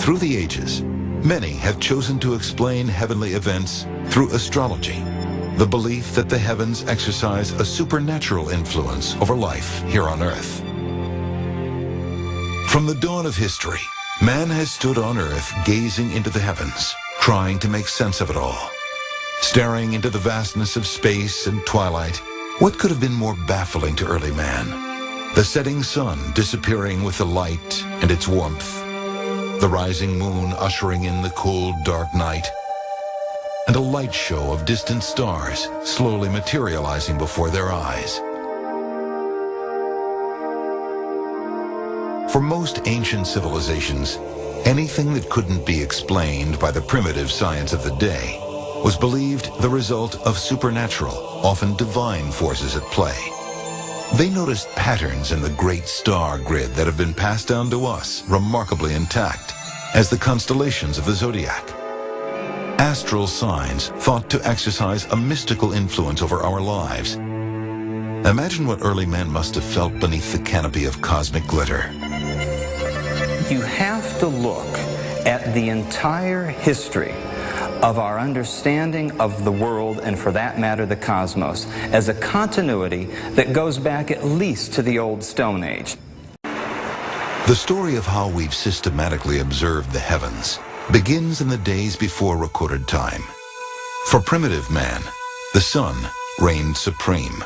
Through the ages, many have chosen to explain heavenly events through astrology, the belief that the heavens exercise a supernatural influence over life here on Earth. From the dawn of history, man has stood on Earth gazing into the heavens, trying to make sense of it all. Staring into the vastness of space and twilight, what could have been more baffling to early man? The setting sun disappearing with the light and its warmth, the rising moon ushering in the cold, dark night, and a light show of distant stars slowly materializing before their eyes. For most ancient civilizations, anything that couldn't be explained by the primitive science of the day was believed the result of supernatural, often divine forces at play. They noticed patterns in the great star grid that have been passed down to us remarkably intact as the constellations of the zodiac. Astral signs thought to exercise a mystical influence over our lives. Imagine what early men must have felt beneath the canopy of cosmic glitter. You have to look at the entire history of our understanding of the world, and for that matter the cosmos, as a continuity that goes back at least to the old Stone Age. The story of how we've systematically observed the heavens begins in the days before recorded time. For primitive man, the sun reigned supreme.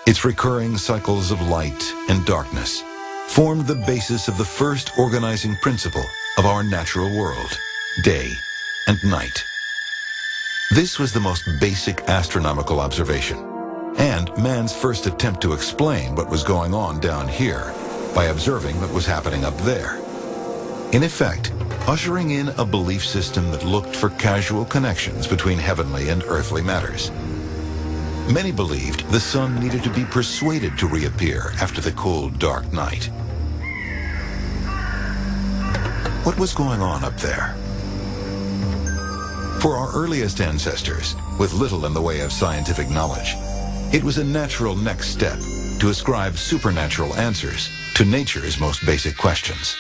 Its recurring cycles of light and darkness formed the basis of the first organizing principle of our natural world, day and night. This was the most basic astronomical observation, and man's first attempt to explain what was going on down here by observing what was happening up there. In effect, ushering in a belief system that looked for casual connections between heavenly and earthly matters. Many believed the sun needed to be persuaded to reappear after the cold, dark night. What was going on up there? For our earliest ancestors, with little in the way of scientific knowledge, it was a natural next step to ascribe supernatural answers to nature's most basic questions.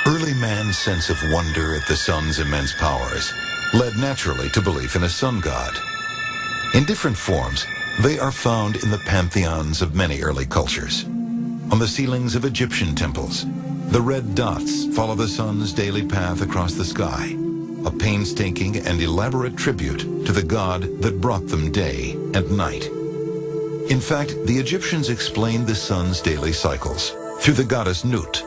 Early man's sense of wonder at the sun's immense powers led naturally to belief in a sun god. In different forms, they are found in the pantheons of many early cultures. On the ceilings of Egyptian temples, the red dots follow the sun's daily path across the sky, a painstaking and elaborate tribute to the god that brought them day and night. In fact, the Egyptians explained the sun's daily cycles through the goddess Nut.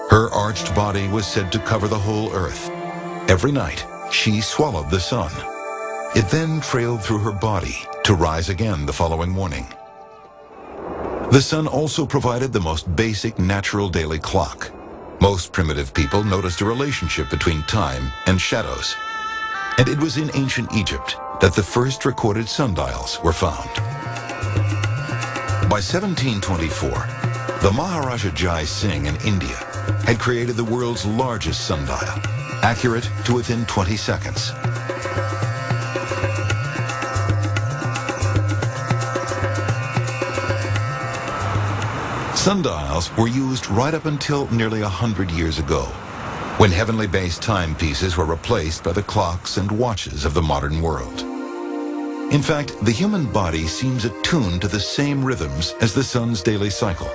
Her arched body was said to cover the whole earth. Every night, she swallowed the sun. It then trailed through her body to rise again the following morning. The sun also provided the most basic natural daily clock. Most primitive people noticed a relationship between time and shadows. And it was in ancient Egypt that the first recorded sundials were found. By 1724, the Maharaja Jai Singh in India had created the world's largest sundial, accurate to within 20 seconds. Sundials were used right up until nearly 100 years ago, when heavenly-based timepieces were replaced by the clocks and watches of the modern world. In fact, the human body seems attuned to the same rhythms as the sun's daily cycle.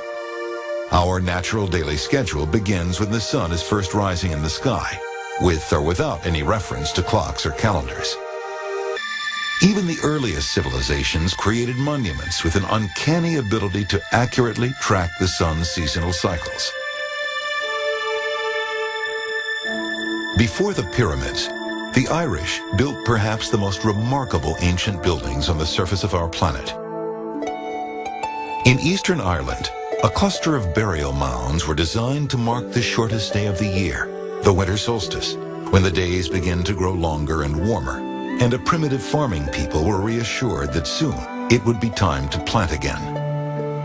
Our natural daily schedule begins when the sun is first rising in the sky, with or without any reference to clocks or calendars. Even the earliest civilizations created monuments with an uncanny ability to accurately track the sun's seasonal cycles. Before the pyramids, the Irish built perhaps the most remarkable ancient buildings on the surface of our planet. In Eastern Ireland, a cluster of burial mounds were designed to mark the shortest day of the year, the winter solstice, when the days begin to grow longer and warmer, and a primitive farming people were reassured that soon it would be time to plant again.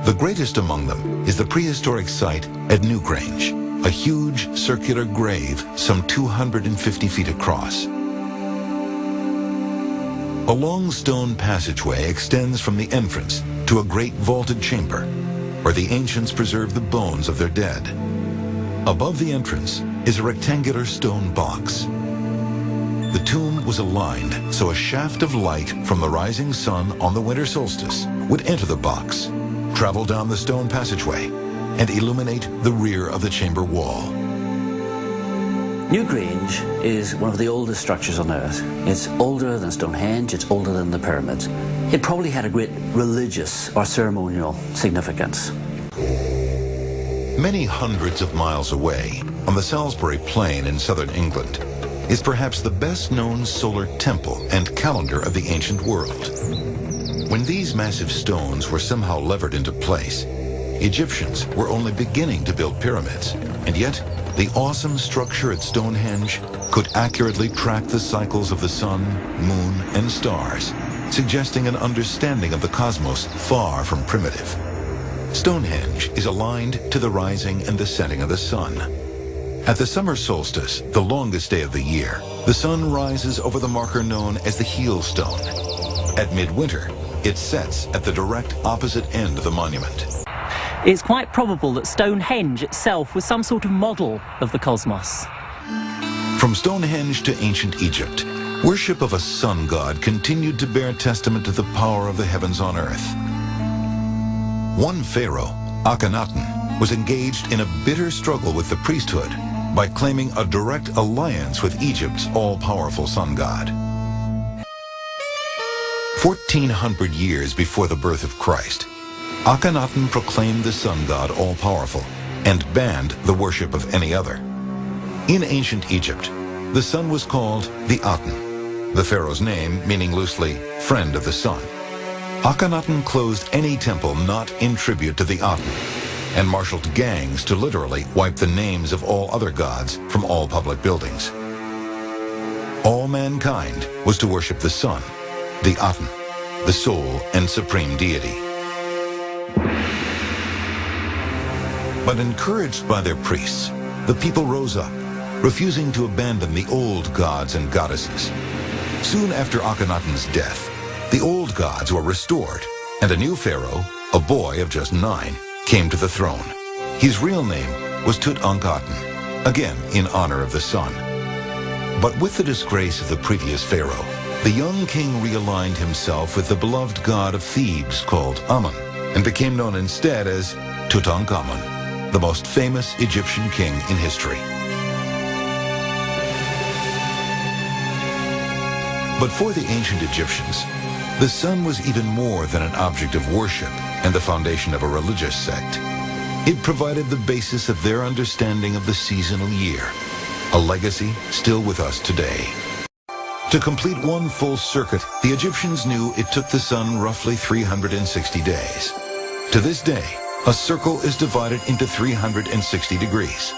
The greatest among them is the prehistoric site at Newgrange, a huge circular grave some 250 feet across. A long stone passageway extends from the entrance to a great vaulted chamber. where the ancients preserved the bones of their dead. Above the entrance is a rectangular stone box. The tomb was aligned so a shaft of light from the rising sun on the winter solstice would enter the box, travel down the stone passageway, and illuminate the rear of the chamber wall. Newgrange is one of the oldest structures on Earth. It's older than Stonehenge, it's older than the pyramids. It probably had a great religious or ceremonial significance. Many hundreds of miles away, on the Salisbury Plain in southern England, is perhaps the best-known solar temple and calendar of the ancient world. When these massive stones were somehow levered into place, Egyptians were only beginning to build pyramids, and yet the awesome structure at Stonehenge could accurately track the cycles of the sun, moon, and stars, suggesting an understanding of the cosmos far from primitive. Stonehenge is aligned to the rising and the setting of the sun. At the summer solstice, the longest day of the year, the sun rises over the marker known as the heel stone. At midwinter, it sets at the direct opposite end of the monument. It's quite probable that Stonehenge itself was some sort of model of the cosmos. From Stonehenge to ancient Egypt, worship of a sun god continued to bear testament to the power of the heavens on earth. One pharaoh, Akhenaten, was engaged in a bitter struggle with the priesthood by claiming a direct alliance with Egypt's all-powerful sun god. 1400 years before the birth of Christ, Akhenaten proclaimed the sun god all-powerful and banned the worship of any other. In ancient Egypt, the sun was called the Aten, the pharaoh's name meaning loosely, friend of the sun. Akhenaten closed any temple not in tribute to the Aten and marshaled gangs to literally wipe the names of all other gods from all public buildings. All mankind was to worship the sun, the Aten, the sole and supreme deity. But encouraged by their priests, the people rose up, refusing to abandon the old gods and goddesses. Soon after Akhenaten's death, the old gods were restored, and a new pharaoh, a boy of just 9, came to the throne. His real name was Tutankhaten, again in honor of the sun. But with the disgrace of the previous pharaoh, the young king realigned himself with the beloved god of Thebes called Amun, and became known instead as Tutankhamun, the most famous Egyptian king in history. But for the ancient Egyptians, the sun was even more than an object of worship and the foundation of a religious sect. It provided the basis of their understanding of the seasonal year, a legacy still with us today. To complete one full circuit, the Egyptians knew it took the sun roughly 360 days. To this day, a circle is divided into 360 degrees,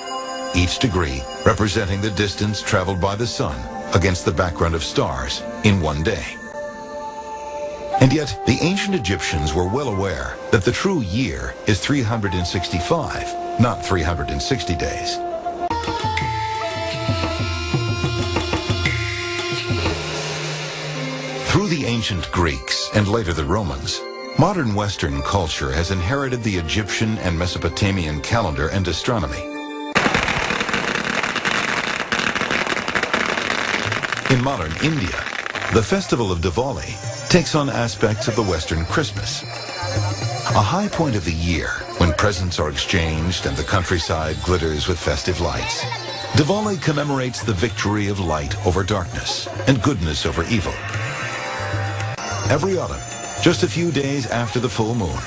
each degree representing the distance traveled by the sun against the background of stars in one day. And yet, the ancient Egyptians were well aware that the true year is 365, not 360 days. Through the ancient Greeks and later the Romans, modern Western culture has inherited the Egyptian and Mesopotamian calendar and astronomy. In modern India, the festival of Diwali takes on aspects of the Western Christmas. A high point of the year when presents are exchanged and the countryside glitters with festive lights. Diwali commemorates the victory of light over darkness and goodness over evil. Every autumn, just a few days after the full moon,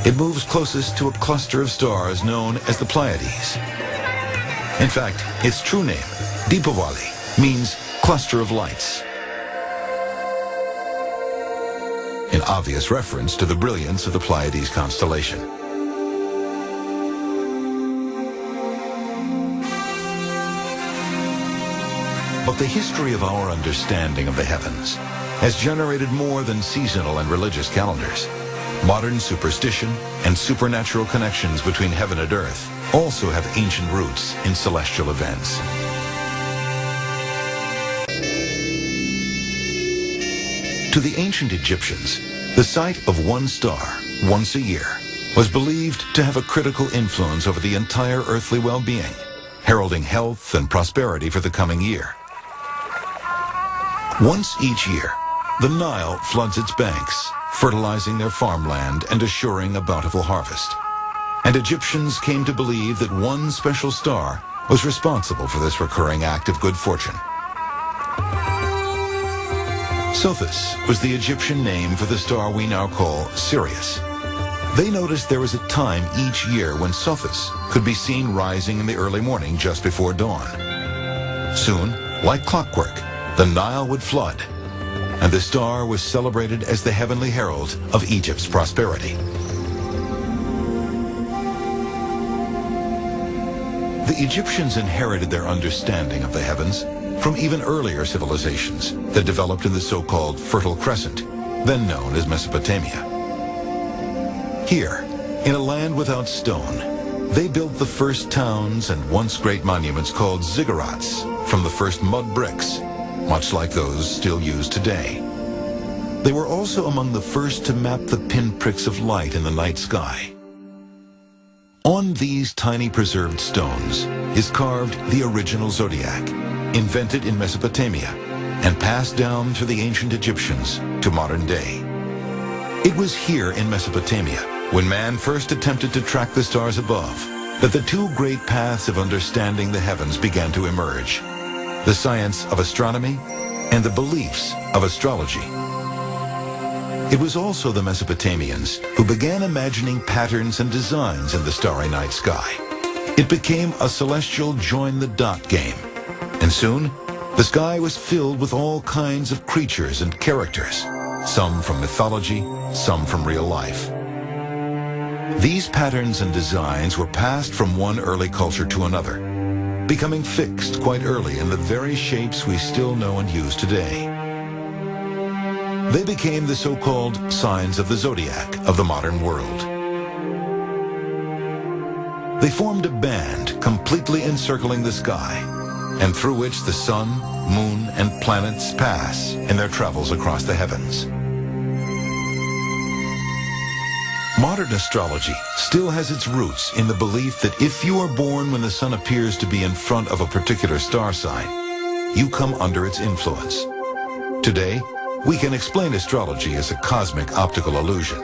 it moves closest to a cluster of stars known as the Pleiades. In fact, its true name, Deepavali, means cluster of lights, an obvious reference to the brilliance of the Pleiades constellation. But the history of our understanding of the heavens has generated more than seasonal and religious calendars. Modern superstition and supernatural connections between heaven and earth also have ancient roots in celestial events. To the ancient Egyptians, the sight of one star once a year was believed to have a critical influence over the entire earthly well-being, heralding health and prosperity for the coming year. Once each year, the Nile floods its banks, fertilizing their farmland and assuring a bountiful harvest. And Egyptians came to believe that one special star was responsible for this recurring act of good fortune. Sothis was the Egyptian name for the star we now call Sirius. They noticed there was a time each year when Sothis could be seen rising in the early morning just before dawn. Soon, like clockwork, the Nile would flood, and the star was celebrated as the heavenly herald of Egypt's prosperity. The Egyptians inherited their understanding of the heavens from even earlier civilizations that developed in the so-called Fertile Crescent, then known as Mesopotamia. Here, in a land without stone, they built the first towns and once great monuments called ziggurats from the first mud bricks, much like those still used today. They were also among the first to map the pinpricks of light in the night sky. On these tiny preserved stones is carved the original zodiac, invented in Mesopotamia and passed down through the ancient Egyptians to modern day. It was here in Mesopotamia, when man first attempted to track the stars above, that the two great paths of understanding the heavens began to emerge: the science of astronomy and the beliefs of astrology. It was also the Mesopotamians who began imagining patterns and designs in the starry night sky. It became a celestial join-the-dot game, and soon the sky was filled with all kinds of creatures and characters, some from mythology, some from real life. These patterns and designs were passed from one early culture to another, becoming fixed quite early in the very shapes we still know and use today. They became the so-called signs of the zodiac of the modern world. They formed a band completely encircling the sky, and through which the sun, moon, and planets pass in their travels across the heavens. Modern astrology still has its roots in the belief that if you are born when the sun appears to be in front of a particular star sign, you come under its influence. Today, we can explain astrology as a cosmic optical illusion.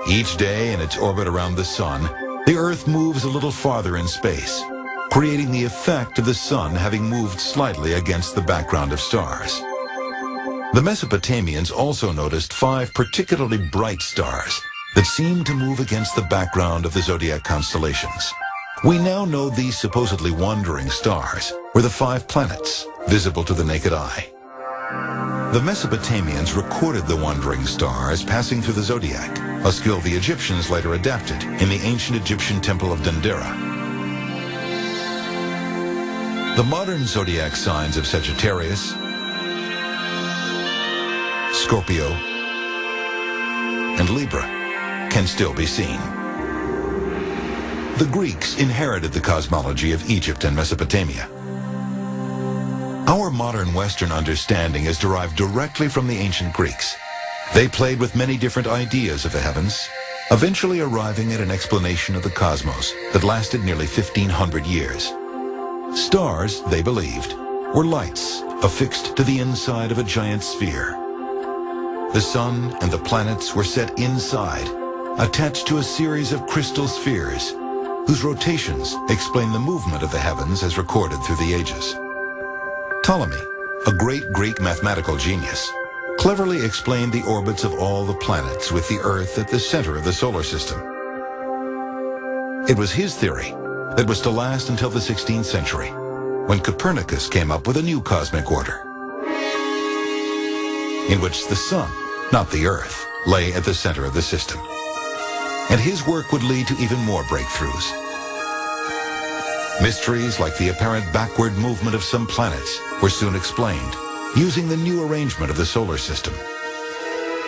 Each day in its orbit around the sun, the Earth moves a little farther in space, creating the effect of the sun having moved slightly against the background of stars. The Mesopotamians also noticed 5 particularly bright stars that seemed to move against the background of the zodiac constellations. We now know these supposedly wandering stars were the 5 planets visible to the naked eye. The Mesopotamians recorded the wandering stars passing through the zodiac, a skill the Egyptians later adapted in the ancient Egyptian temple of Dendera. The modern zodiac signs of Sagittarius, Scorpio, and Libra can still be seen. The Greeks inherited the cosmology of Egypt and Mesopotamia. Our modern Western understanding is derived directly from the ancient Greeks. They played with many different ideas of the heavens, eventually arriving at an explanation of the cosmos that lasted nearly 1,500 years. Stars, they believed, were lights affixed to the inside of a giant sphere. The sun and the planets were set inside, attached to a series of crystal spheres, whose rotations explain the movement of the heavens as recorded through the ages. Ptolemy, a great Greek mathematical genius, cleverly explained the orbits of all the planets with the Earth at the center of the solar system. It was his theory that was to last until the 16th century, when Copernicus came up with a new cosmic order, in which the sun, not the Earth, lay at the center of the system. And his work would lead to even more breakthroughs. Mysteries like the apparent backward movement of some planets were soon explained, using the new arrangement of the solar system.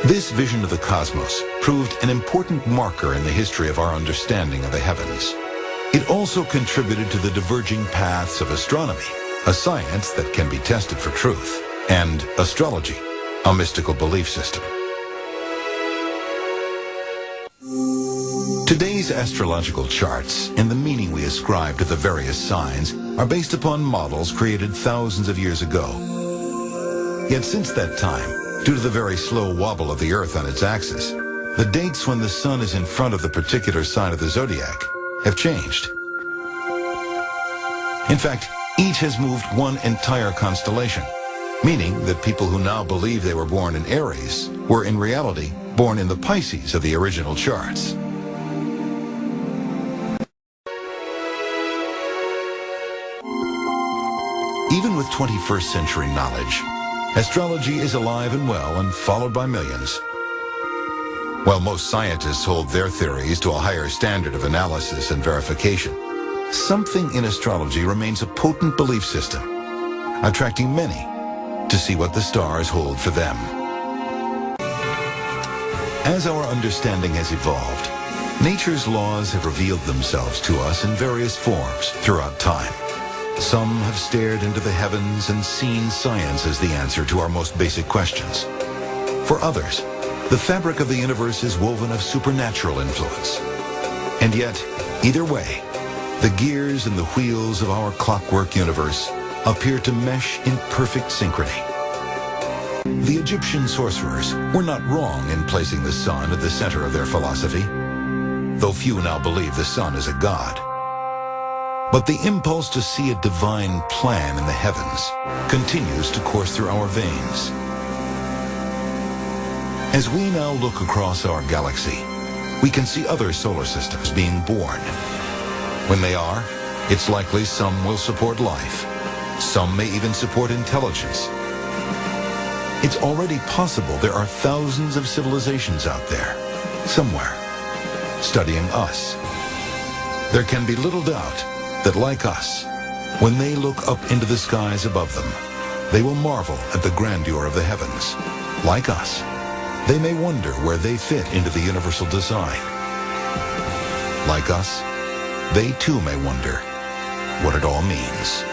This vision of the cosmos proved an important marker in the history of our understanding of the heavens. It also contributed to the diverging paths of astronomy, a science that can be tested for truth, and astrology, a mystical belief system. Today's astrological charts and the meaning we ascribe to the various signs are based upon models created thousands of years ago. Yet since that time, due to the very slow wobble of the Earth on its axis, the dates when the sun is in front of the particular sign of the zodiac have changed. In fact, each has moved one entire constellation, meaning that people who now believe they were born in Aries were in reality born in the Pisces of the original charts. Even with 21st century knowledge, astrology is alive and well and followed by millions. While most scientists hold their theories to a higher standard of analysis and verification, something in astrology remains a potent belief system, attracting many to see what the stars hold for them. As our understanding has evolved, nature's laws have revealed themselves to us in various forms throughout time. Some have stared into the heavens and seen science as the answer to our most basic questions. For others, the fabric of the universe is woven of supernatural influence. And yet, either way, the gears and the wheels of our clockwork universe appear to mesh in perfect synchrony. The Egyptian sorcerers were not wrong in placing the sun at the center of their philosophy, though few now believe the sun is a god. But the impulse to see a divine plan in the heavens continues to course through our veins. As we now look across our galaxy, we can see other solar systems being born. When they are, it's likely some will support life. Some may even support intelligence. It's already possible there are thousands of civilizations out there, somewhere, studying us. There can be little doubt that, like us, when they look up into the skies above them, they will marvel at the grandeur of the heavens. Like us, they may wonder where they fit into the universal design. Like us, they too may wonder what it all means.